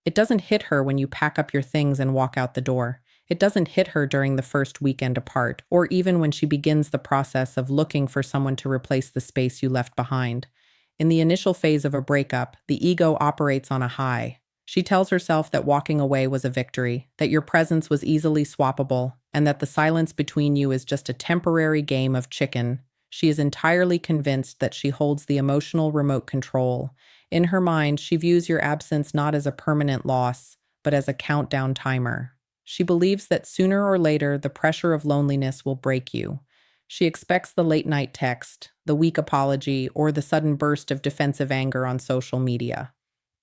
It doesn't hit her when you pack up your things and walk out the door. It doesn't hit her during the first weekend apart, or even when she begins the process of looking for someone to replace the space you left behind. In the initial phase of a breakup, the ego operates on a high. She tells herself that walking away was a victory, that your presence was easily swappable, and that the silence between you is just a temporary game of chicken. She is entirely convinced that she holds the emotional remote control. In her mind, she views your absence not as a permanent loss, but as a countdown timer. She believes that sooner or later, the pressure of loneliness will break you. She expects the late-night text, the weak apology, or the sudden burst of defensive anger on social media.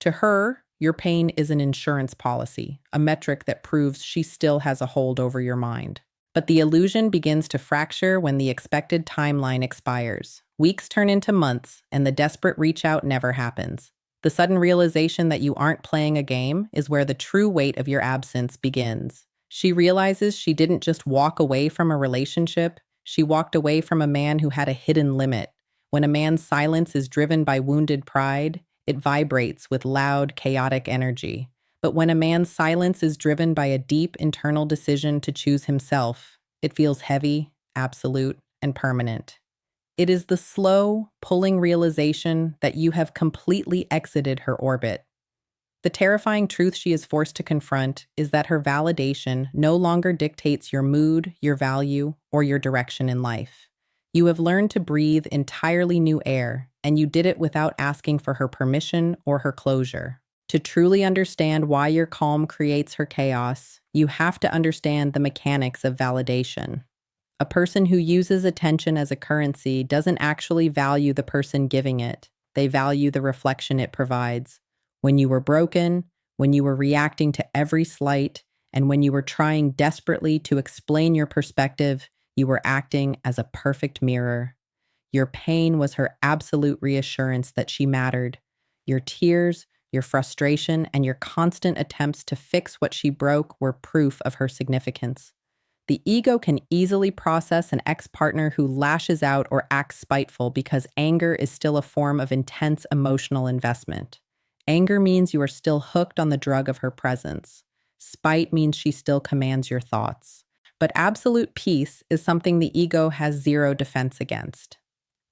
To her, your pain is an insurance policy, a metric that proves she still has a hold over your mind. But the illusion begins to fracture when the expected timeline expires. Weeks turn into months, and the desperate reach-out never happens. The sudden realization that you aren't playing a game is where the true weight of your absence begins. She realizes she didn't just walk away from a relationship, she walked away from a man who had a hidden limit. When a man's silence is driven by wounded pride, it vibrates with loud, chaotic energy. But when a man's silence is driven by a deep internal decision to choose himself, it feels heavy, absolute, and permanent. It is the slow, pulling realization that you have completely exited her orbit. The terrifying truth she is forced to confront is that her validation no longer dictates your mood, your value, or your direction in life. You have learned to breathe entirely new air, and you did it without asking for her permission or her closure. To truly understand why your calm creates her chaos, you have to understand the mechanics of validation. A person who uses attention as a currency doesn't actually value the person giving it. They value the reflection it provides. When you were broken, when you were reacting to every slight, and when you were trying desperately to explain your perspective, you were acting as a perfect mirror. Your pain was her absolute reassurance that she mattered. Your tears, your frustration, and your constant attempts to fix what she broke were proof of her significance. The ego can easily process an ex-partner who lashes out or acts spiteful because anger is still a form of intense emotional investment. Anger means you are still hooked on the drug of her presence. Spite means she still commands your thoughts. But absolute peace is something the ego has zero defense against.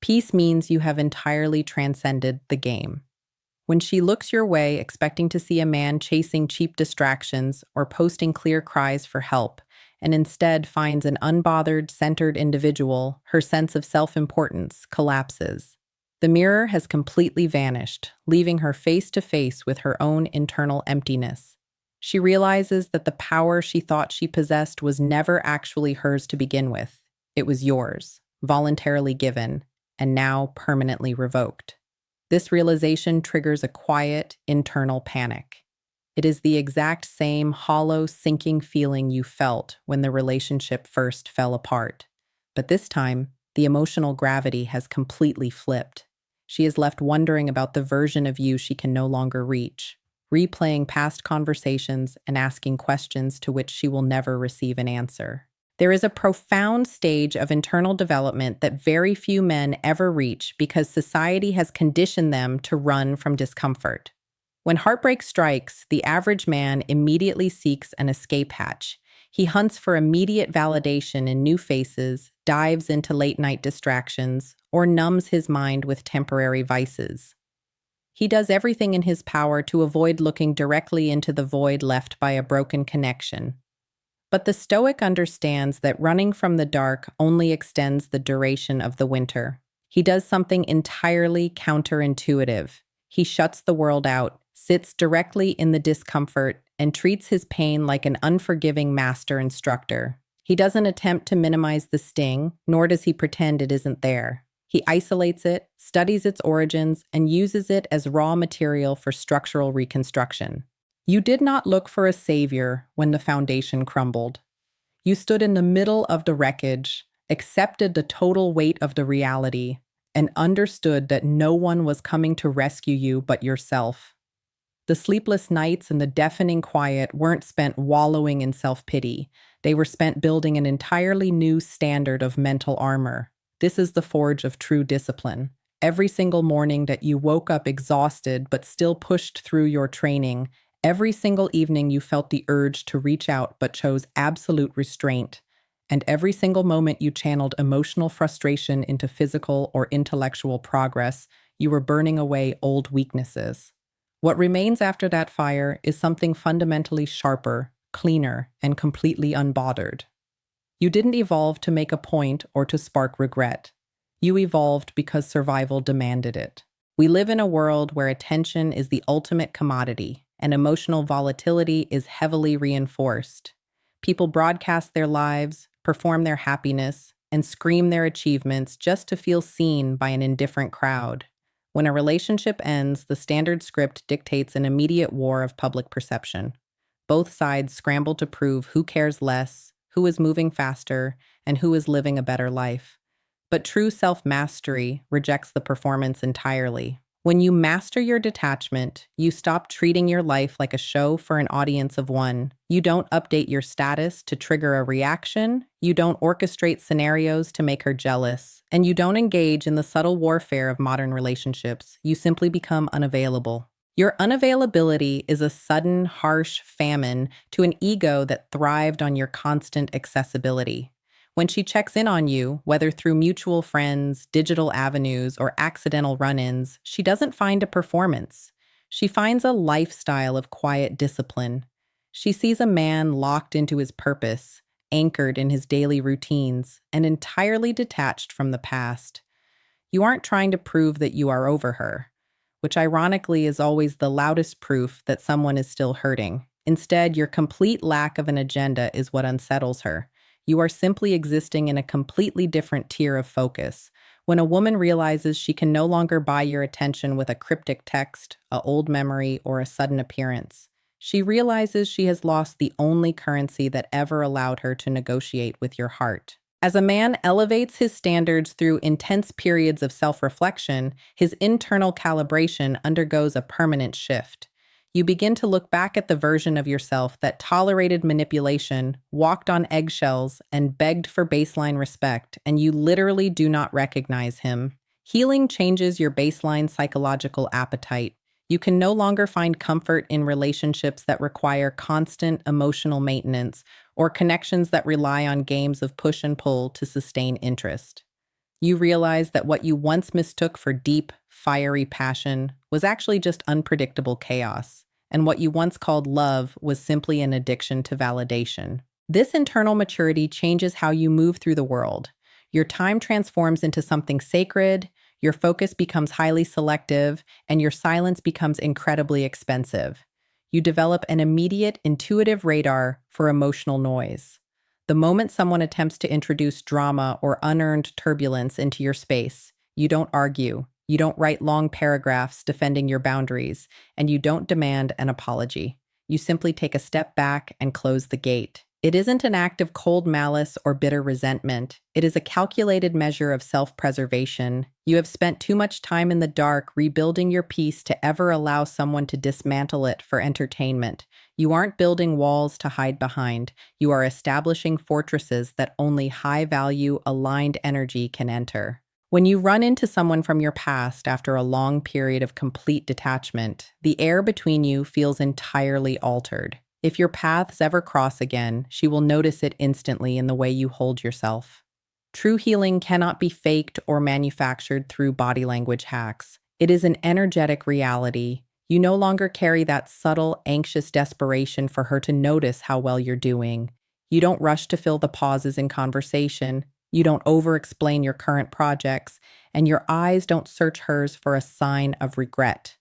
Peace means you have entirely transcended the game. When she looks your way expecting to see a man chasing cheap distractions or posting clear cries for help, and instead finds an unbothered, centered individual, her sense of self-importance collapses. The mirror has completely vanished, leaving her face to face with her own internal emptiness. She realizes that the power she thought she possessed was never actually hers to begin with. It was yours, voluntarily given, and now permanently revoked. This realization triggers a quiet, internal panic. It is the exact same hollow, sinking feeling you felt when the relationship first fell apart. But this time, the emotional gravity has completely flipped. She is left wondering about the version of you she can no longer reach, replaying past conversations and asking questions to which she will never receive an answer. There is a profound stage of internal development that very few men ever reach because society has conditioned them to run from discomfort. When heartbreak strikes, the average man immediately seeks an escape hatch. He hunts for immediate validation in new faces, dives into late-night distractions, or numbs his mind with temporary vices. He does everything in his power to avoid looking directly into the void left by a broken connection. But the Stoic understands that running from the dark only extends the duration of the winter. He does something entirely counterintuitive. He shuts the world out, sits directly in the discomfort, and treats his pain like an unforgiving master instructor. He doesn't attempt to minimize the sting, nor does he pretend it isn't there. He isolates it, studies its origins, and uses it as raw material for structural reconstruction. You did not look for a savior when the foundation crumbled. You stood in the middle of the wreckage, accepted the total weight of the reality, and understood that no one was coming to rescue you but yourself. The sleepless nights and the deafening quiet weren't spent wallowing in self-pity. They were spent building an entirely new standard of mental armor. This is the forge of true discipline. Every single morning that you woke up exhausted but still pushed through your training, Every single evening you felt the urge to reach out but chose absolute restraint. And every single moment you channeled emotional frustration into physical or intellectual progress, you were burning away old weaknesses. What remains after that fire is something fundamentally sharper, cleaner, and completely unbothered. You didn't evolve to make a point or to spark regret. You evolved because survival demanded it. We live in a world where attention is the ultimate commodity, and emotional volatility is heavily reinforced. People broadcast their lives, perform their happiness, and scream their achievements just to feel seen by an indifferent crowd. When a relationship ends, the standard script dictates an immediate war of public perception. Both sides scramble to prove who cares less, who is moving faster, and who is living a better life. But true self-mastery rejects the performance entirely. When you master your detachment, you stop treating your life like a show for an audience of one. You don't update your status to trigger a reaction. You don't orchestrate scenarios to make her jealous. And you don't engage in the subtle warfare of modern relationships. You simply become unavailable. Your unavailability is a sudden, harsh famine to an ego that thrived on your constant accessibility. When she checks in on you, whether through mutual friends, digital avenues, or accidental run-ins, she doesn't find a performance. She finds a lifestyle of quiet discipline. She sees a man locked into his purpose, anchored in his daily routines, and entirely detached from the past. You aren't trying to prove that you are over her, which ironically is always the loudest proof that someone is still hurting. Instead, your complete lack of an agenda is what unsettles her. You are simply existing in a completely different tier of focus. When a woman realizes she can no longer buy your attention with a cryptic text, an old memory, or a sudden appearance, she realizes she has lost the only currency that ever allowed her to negotiate with your heart. As a man elevates his standards through intense periods of self-reflection, his internal calibration undergoes a permanent shift. You begin to look back at the version of yourself that tolerated manipulation, walked on eggshells, and begged for baseline respect, and you literally do not recognize him. Healing changes your baseline psychological appetite. You can no longer find comfort in relationships that require constant emotional maintenance or connections that rely on games of push and pull to sustain interest. You realize that what you once mistook for deep, fiery passion was actually just unpredictable chaos, and what you once called love was simply an addiction to validation. This internal maturity changes how you move through the world. Your time transforms into something sacred, your focus becomes highly selective, and your silence becomes incredibly expensive. You develop an immediate, intuitive radar for emotional noise. The moment someone attempts to introduce drama or unearned turbulence into your space, you don't argue, you don't write long paragraphs defending your boundaries, and you don't demand an apology. You simply take a step back and close the gate. It isn't an act of cold malice or bitter resentment. It is a calculated measure of self-preservation. You have spent too much time in the dark rebuilding your peace to ever allow someone to dismantle it for entertainment. You aren't building walls to hide behind. You are establishing fortresses that only high-value, aligned energy can enter. When you run into someone from your past after a long period of complete detachment, the air between you feels entirely altered. If your paths ever cross again, she will notice it instantly in the way you hold yourself. True healing cannot be faked or manufactured through body language hacks. It is an energetic reality. You no longer carry that subtle, anxious desperation for her to notice how well you're doing. You don't rush to fill the pauses in conversation. You don't over-explain your current projects, and your eyes don't search hers for a sign of regret.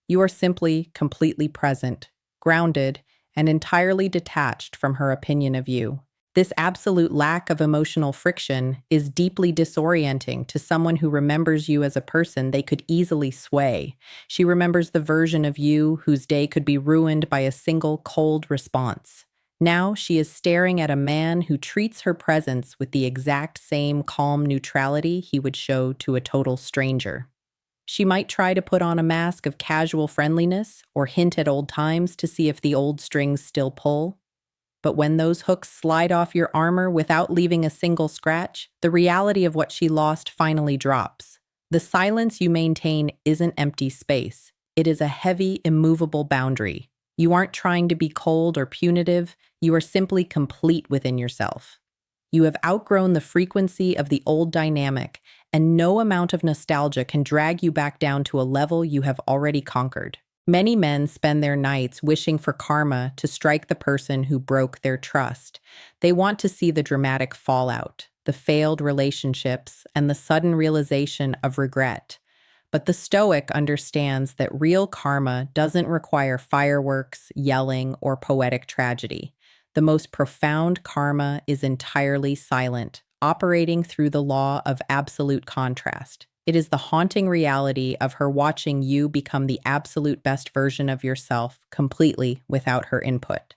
You are simply completely present, grounded, and entirely detached from her opinion of you. This absolute lack of emotional friction is deeply disorienting to someone who remembers you as a person they could easily sway. She remembers the version of you whose day could be ruined by a single cold response. Now she is staring at a man who treats her presence with the exact same calm neutrality he would show to a total stranger. She might try to put on a mask of casual friendliness or hint at old times to see if the old strings still pull. But when those hooks slide off your armor without leaving a single scratch, the reality of what she lost finally drops. The silence you maintain isn't empty space. It is a heavy, immovable boundary. You aren't trying to be cold or punitive, you are simply complete within yourself. You have outgrown the frequency of the old dynamic, and no amount of nostalgia can drag you back down to a level you have already conquered. Many men spend their nights wishing for karma to strike the person who broke their trust. They want to see the dramatic fallout, the failed relationships, and the sudden realization of regret. But the Stoic understands that real karma doesn't require fireworks, yelling, or poetic tragedy. The most profound karma is entirely silent, operating through the law of absolute contrast. It is the haunting reality of her watching you become the absolute best version of yourself completely without her input.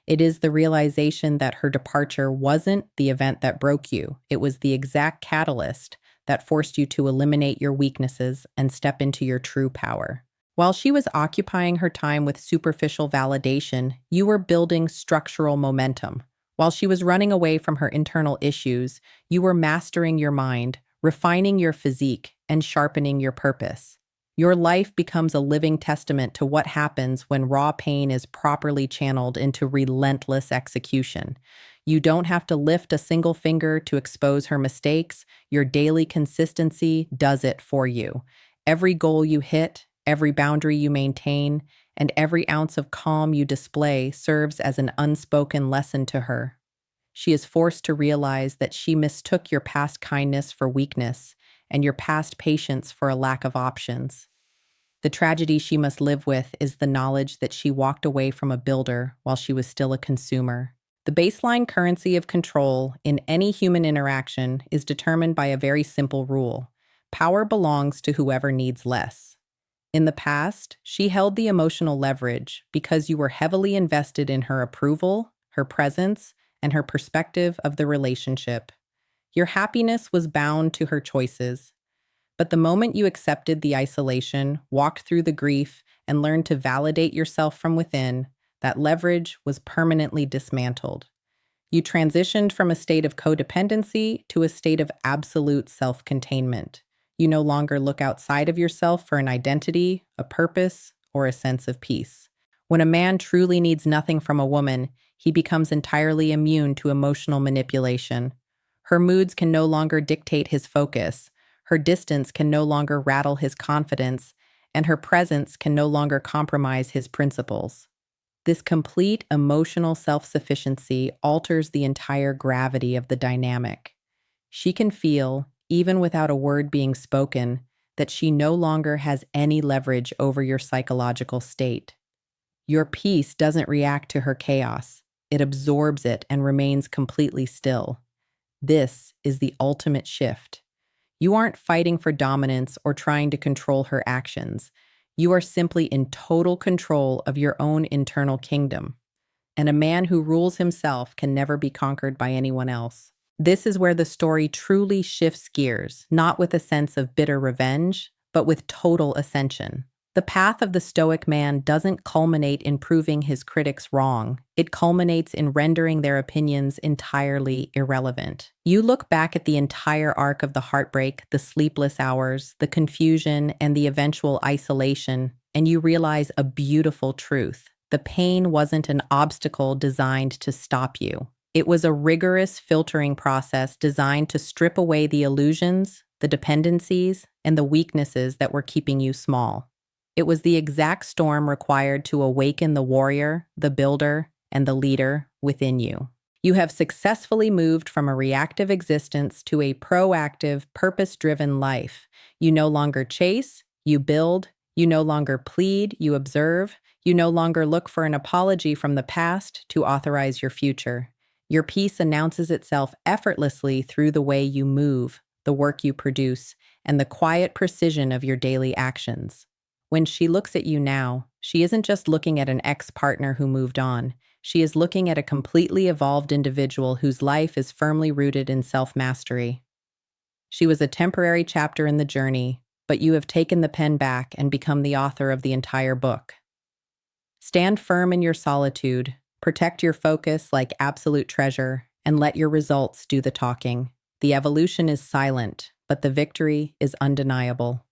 It is the realization that her departure wasn't the event that broke you. It was the exact catalyst that forced you to eliminate your weaknesses and step into your true power. While she was occupying her time with superficial validation, you were building structural momentum. While she was running away from her internal issues, you were mastering your mind, refining your physique, and sharpening your purpose. Your life becomes a living testament to what happens when raw pain is properly channeled into relentless execution. You don't have to lift a single finger to expose her mistakes. Your daily consistency does it for you. Every goal you hit, every boundary you maintain, and every ounce of calm you display serves as an unspoken lesson to her. She is forced to realize that she mistook your past kindness for weakness and your past patience for a lack of options. The tragedy she must live with is the knowledge that she walked away from a builder while she was still a consumer. The baseline currency of control in any human interaction is determined by a very simple rule. Power belongs to whoever needs less. In the past, she held the emotional leverage because you were heavily invested in her approval, her presence, and her perspective of the relationship. Your happiness was bound to her choices. But the moment you accepted the isolation, walked through the grief, and learned to validate yourself from within, that leverage was permanently dismantled. You transitioned from a state of codependency to a state of absolute self-containment. You no longer look outside of yourself for an identity, a purpose, or a sense of peace. When a man truly needs nothing from a woman, he becomes entirely immune to emotional manipulation. Her moods can no longer dictate his focus. Her distance can no longer rattle his confidence, and her presence can no longer compromise his principles. This complete emotional self-sufficiency alters the entire gravity of the dynamic. She can feel, even without a word being spoken, that she no longer has any leverage over your psychological state. Your peace doesn't react to her chaos. It absorbs it and remains completely still. This is the ultimate shift. You aren't fighting for dominance or trying to control her actions. You are simply in total control of your own internal kingdom. And a man who rules himself can never be conquered by anyone else. This is where the story truly shifts gears, not with a sense of bitter revenge, but with total ascension. The path of the Stoic man doesn't culminate in proving his critics wrong. It culminates in rendering their opinions entirely irrelevant. You look back at the entire arc of the heartbreak, the sleepless hours, the confusion, and the eventual isolation, and you realize a beautiful truth. The pain wasn't an obstacle designed to stop you. It was a rigorous filtering process designed to strip away the illusions, the dependencies, and the weaknesses that were keeping you small. It was the exact storm required to awaken the warrior, the builder, and the leader within you. You have successfully moved from a reactive existence to a proactive, purpose-driven life. You no longer chase, you build. You no longer plead, you observe. You no longer look for an apology from the past to authorize your future. Your peace announces itself effortlessly through the way you move, the work you produce, and the quiet precision of your daily actions. When she looks at you now, she isn't just looking at an ex-partner who moved on. She is looking at a completely evolved individual whose life is firmly rooted in self-mastery. She was a temporary chapter in the journey, but you have taken the pen back and become the author of the entire book. Stand firm in your solitude, protect your focus like absolute treasure, and let your results do the talking. The evolution is silent, but the victory is undeniable.